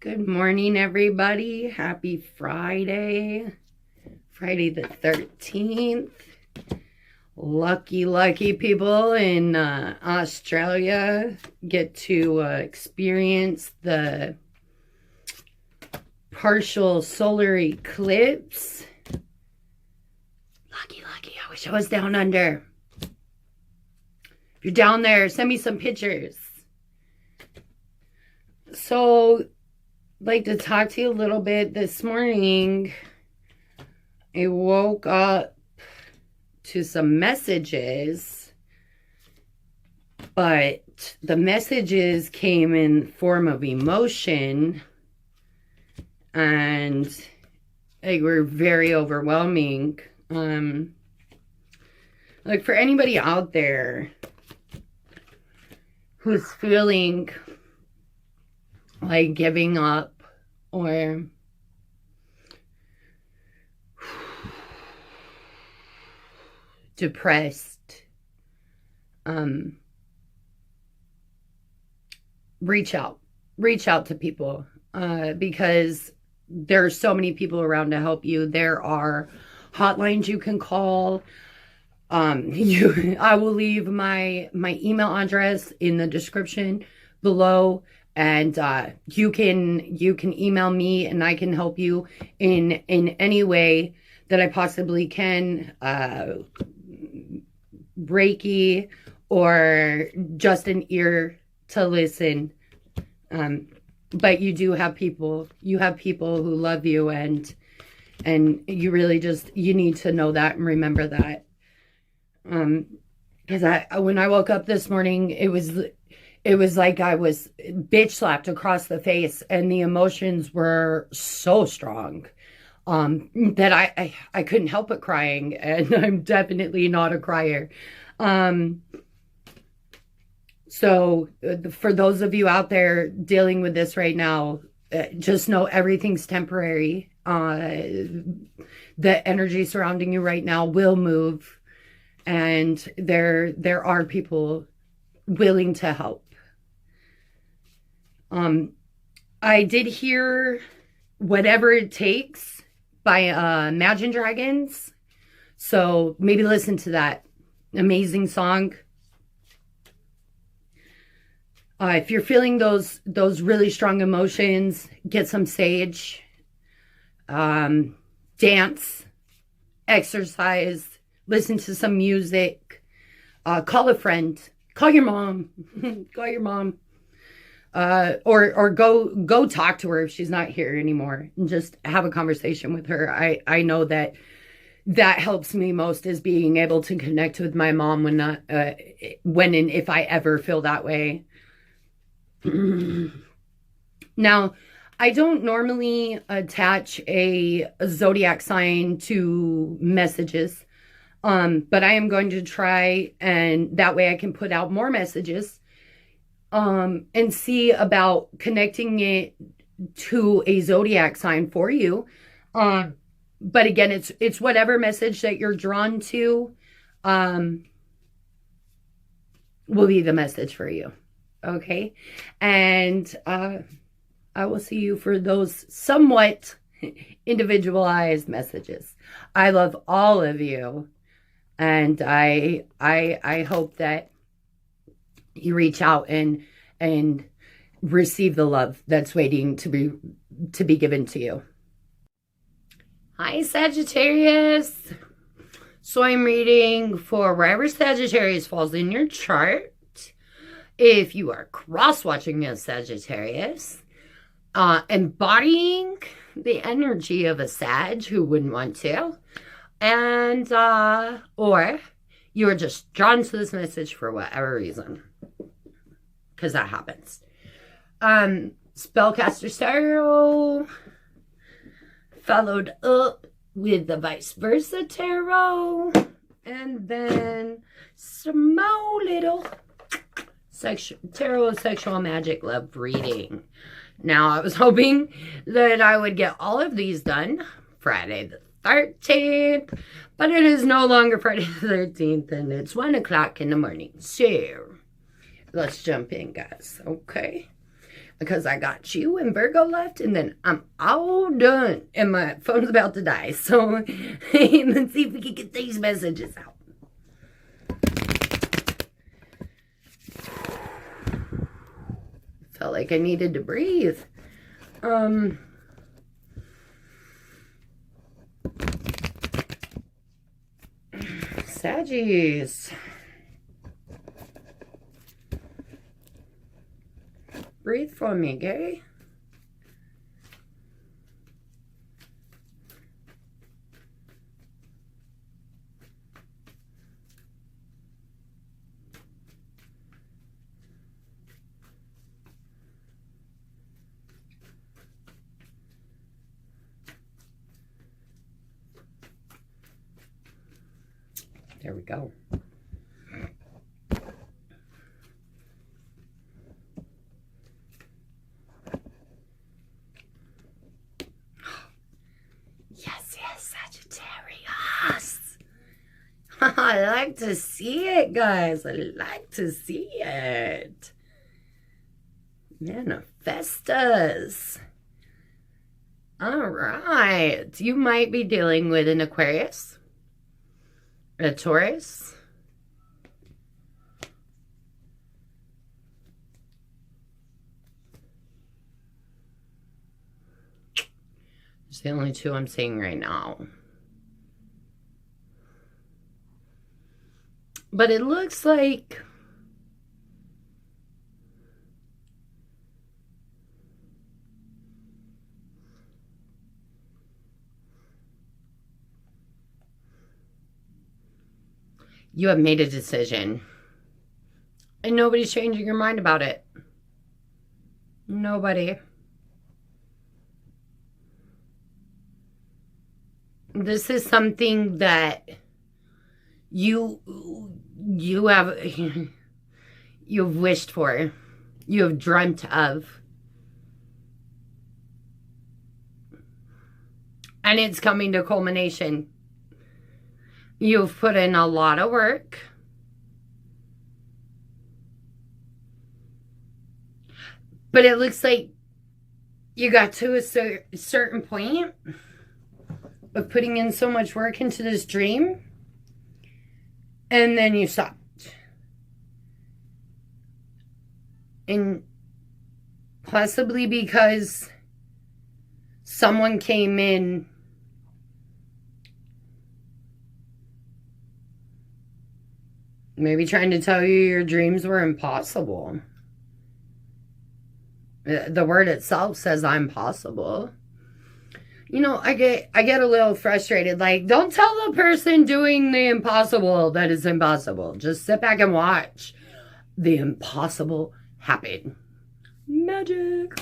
Good morning, everybody. Happy Friday. Friday the 13th. Lucky people in Australia get to experience the partial solar eclipse. Lucky. I wish I was down under. If you're down there, send me some pictures. So, I'd like to talk to you a little bit. This morning, I woke up to some messages, but the messages came in form of emotion, and they were very overwhelming. Like, for anybody out there who's feeling like giving up or depressed, reach out to people, because there are so many people around to help you. There are hotlines you can call. I will leave my email address in the description below, and you can email me, and I can help you in any way that I possibly can. Reiki, or just an ear to listen. But you do have people. You have people who love you, and you really you need to know that and remember that. Because when I woke up this morning, it was like I was bitch slapped across the face, and the emotions were so strong that I couldn't help but crying, and I'm definitely not a crier. So for those of you out there dealing with this right now, just know everything's temporary. The energy surrounding you right now will move, and there are people willing to help. I did hear Whatever It Takes by Imagine Dragons. So maybe listen to that amazing song. If you're feeling those really strong emotions, get some sage, dance, exercise, listen to some music, call a friend, call your mom, or go talk to her if she's not here anymore, and just have a conversation with her. I know that helps me most, is being able to connect with my mom when and if I ever feel that way. Now, I don't normally attach a zodiac sign to messages, but I am going to try, and that way I can put out more messages, and see about connecting it to a zodiac sign for you. But again, it's whatever message that you're drawn to, will be the message for you. Okay. And I will see you for those somewhat individualized messages. I love all of you, and I hope that you reach out and receive the love that's waiting to be given to you. Hi, Sagittarius. So I'm reading for wherever Sagittarius falls in your chart. If you are cross-watching as Sagittarius, embodying the energy of a Sag, who wouldn't want to, and or you are just drawn to this message for whatever reason, because that happens. Spellcaster Tarot, followed up with the Vice Versa Tarot, and then small little tarot sexual magic love reading. Now, I was hoping that I would get all of these done Friday the 13th, but it is no longer Friday the 13th, and it's 1 o'clock in the morning. So let's jump in, guys. Okay. because I got you and Virgo left, and then I'm all done, and my phone's about to die. So let's see if we can get these messages out. Felt like I needed to breathe. Sagittarius. Breathe for me, okay? There we go. Yes, Sagittarius. I like to see it, guys. I like to see it. Manifestas. All right. You might be dealing with an Aquarius, a Taurus, it's the only two I'm seeing right now. But it looks like you have made a decision. And nobody's changing your mind about it. Nobody. This is something that you've wished for. You have dreamt of. And it's coming to culmination. You've put in a lot of work. But it looks like you got to a certain point of putting in so much work into this dream, and then you stopped. And possibly because someone came in maybe trying to tell you your dreams were impossible. The word itself says I'm possible. You know, I get a little frustrated. Like, don't tell the person doing the impossible that it's impossible. Just sit back and watch the impossible happen. Magic.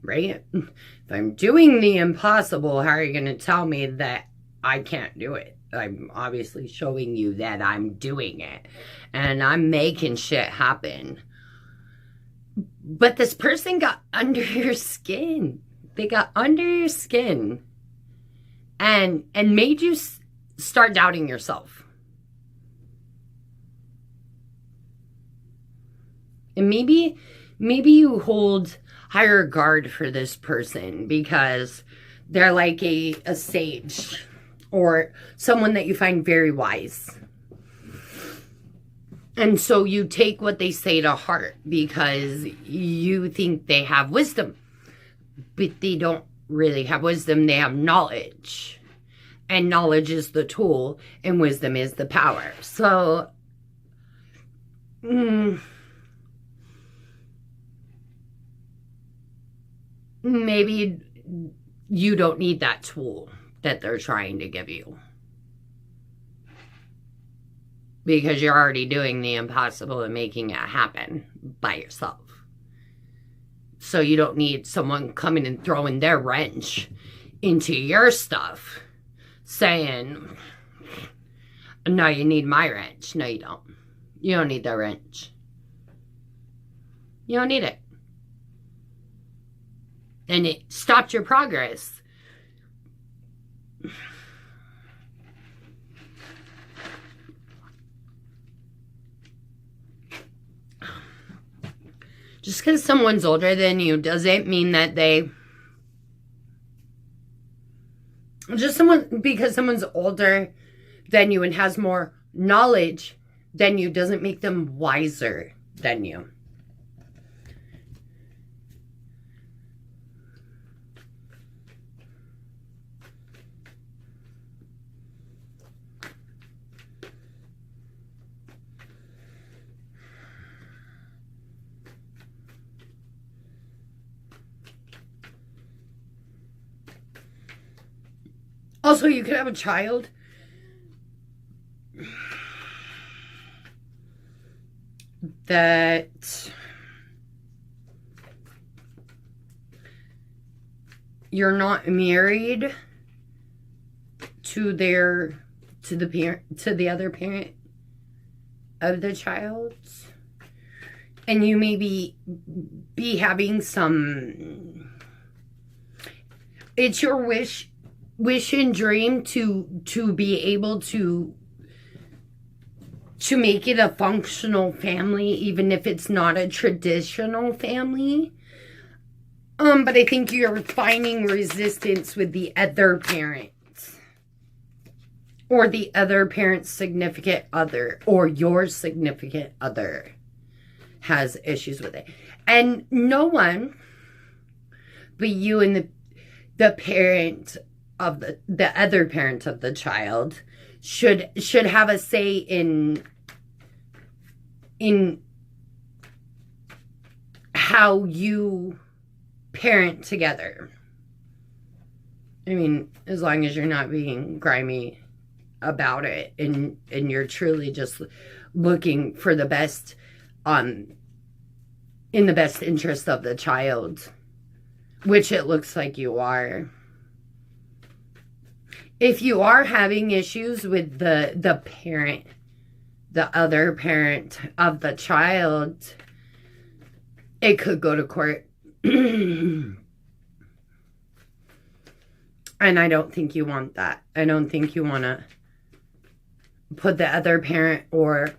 Right? If I'm doing the impossible, how are you going to tell me that I can't do it? I'm obviously showing you that I'm doing it. And I'm making shit happen. But this person got under your skin. They got under your skin. And made you start doubting yourself. And maybe you hold higher regard for this person because they're like a sage or someone that you find very wise. And so you take what they say to heart because you think they have wisdom. But they don't really have wisdom. They have knowledge. And knowledge is the tool and wisdom is the power. So, maybe you don't need that tool that they're trying to give you. Because you're already doing the impossible and making it happen by yourself. So you don't need someone coming and throwing their wrench into your stuff. Saying, no, you need my wrench. No, you don't. You don't need the wrench. You don't need it. And it stopped your progress. Just because someone's older than you doesn't mean that because someone's older than you and has more knowledge than you doesn't make them wiser than you. Also, you could have a child that you're not married to the other parent of the child, and you may be having some. It's your wish and dream to be able to make it a functional family, even if it's not a traditional family. But I think you're finding resistance with the other parent, or the other parent's significant other, or your significant other has issues with it. And no one but you and the parent of the other parent of the child should have a say in how you parent together. I mean, as long as you're not being grimy about it, and you're truly just looking for the best in the best interest of the child, which it looks like you are. If you are having issues with the parent, the other parent of the child, it could go to court. And I don't think you want that. I don't think you want to put the other parent or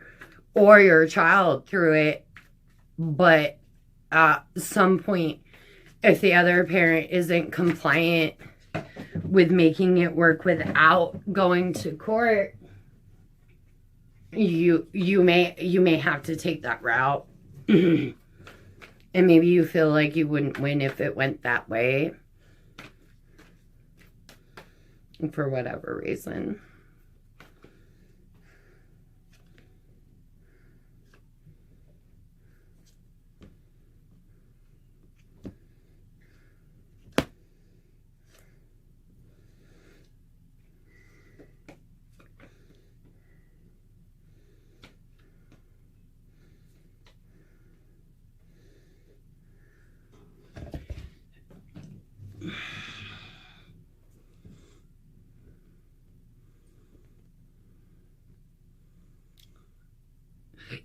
your child through it. But at some point, if the other parent isn't compliant with making it work without going to court, you may have to take that route. And maybe you feel like you wouldn't win if it went that way, for whatever reason.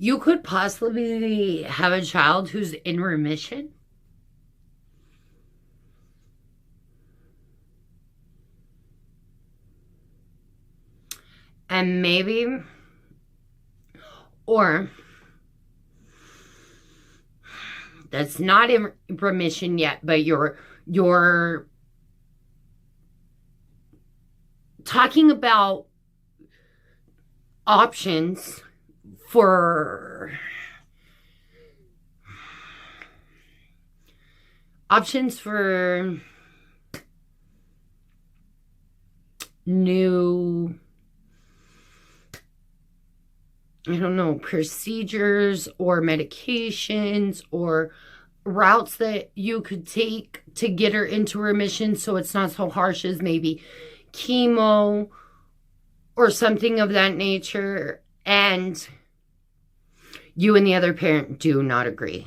You could possibly have a child who's in remission. And maybe, or that's not in remission yet, but you're talking about options for new, I don't know, procedures or medications or routes that you could take to get her into remission, so it's not so harsh as maybe chemo or something of that nature. And you and the other parent do not agree.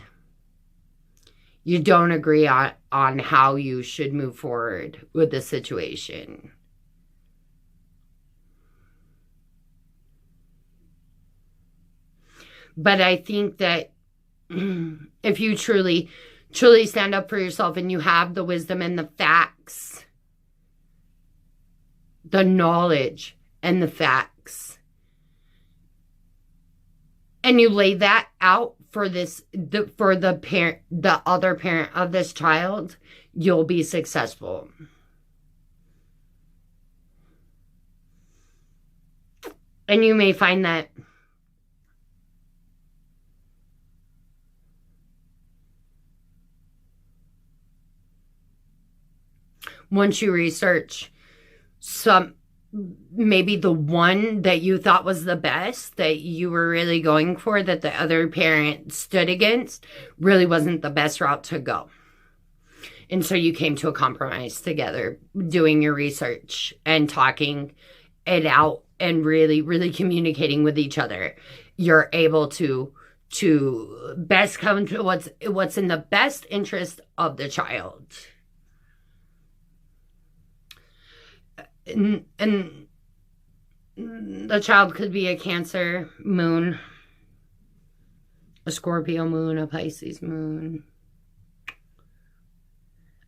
You don't agree on how you should move forward with the situation. But I think that if you truly stand up for yourself and you have the wisdom and the facts, the knowledge and the facts, and you lay that out for the other parent of this child, you'll be successful. And you may find that once you research maybe the one that you thought was the best, that you were really going for, that the other parent stood against, really wasn't the best route to go. And so you came to a compromise together, doing your research and talking it out and really, really communicating with each other. You're able to best come to what's in the best interest of the child. And the child could be a Cancer moon, a Scorpio moon, a Pisces moon,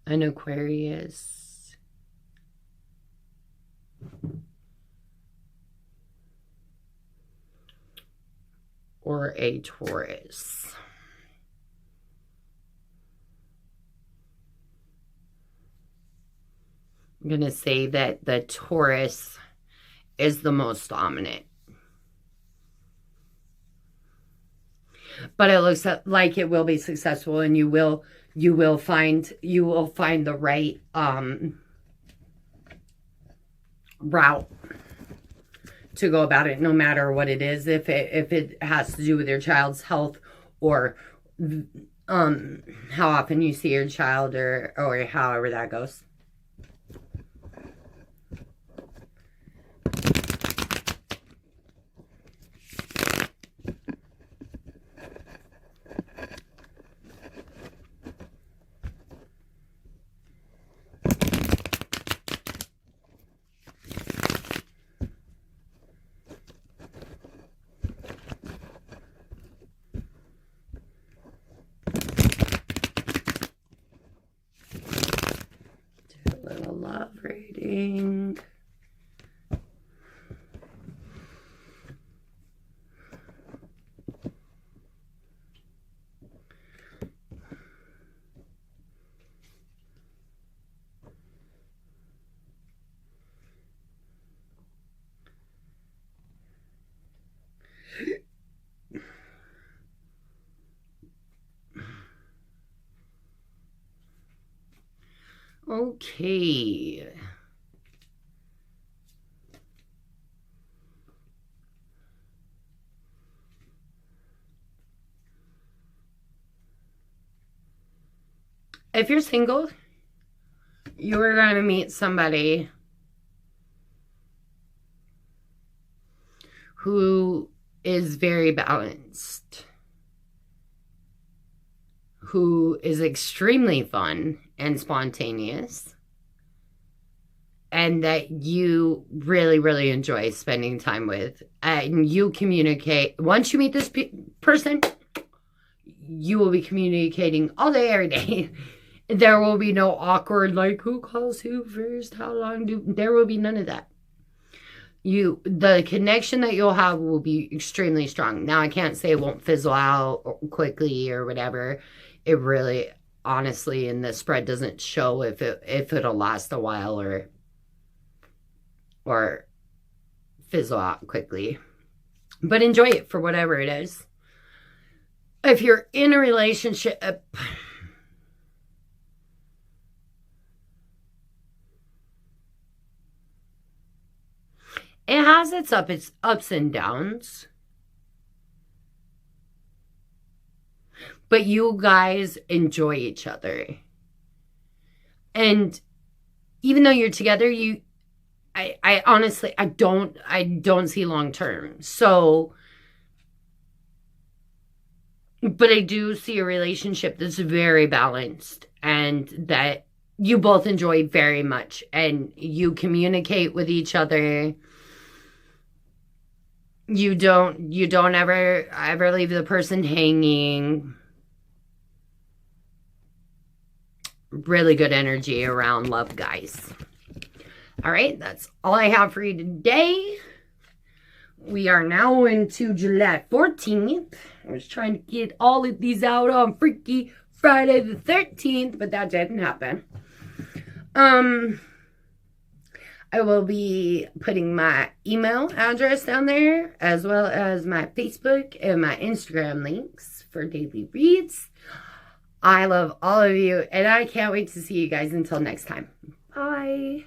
an Aquarius, or a Taurus. I'm going to say that the Taurus is the most dominant. But it looks like it will be successful, and you will find the right route to go about it, no matter what it is. If it has to do with your child's health, or how often you see your child, or however that goes. Love reading. Okay. If you're single, you're going to meet somebody who is very balanced, who is extremely fun and spontaneous, and that you really, really enjoy spending time with. And you communicate. Once you meet this person, you will be communicating all day, every day. There will be no awkward, like, who calls who first, how long there will be none of that. The connection that you'll have will be extremely strong. Now, I can't say it won't fizzle out quickly or whatever. It really, honestly, in the spread doesn't show if it'll last a while or fizzle out quickly. But enjoy it for whatever it is. If you're in a relationship, it has its ups and downs. But you guys enjoy each other. And even though you're together, I honestly, I don't see long term. So, but I do see a relationship that's very balanced and that you both enjoy very much, and you communicate with each other. You don't ever leave the person hanging. Really good energy around love, guys. All right, that's all I have for you today. we are now into July 14th. I was trying to get all of these out on Freaky Friday the 13th, but that didn't happen. I will be putting my email address down there, as well as my Facebook and my Instagram links for daily reads. I love all of you, and I can't wait to see you guys until next time. Bye.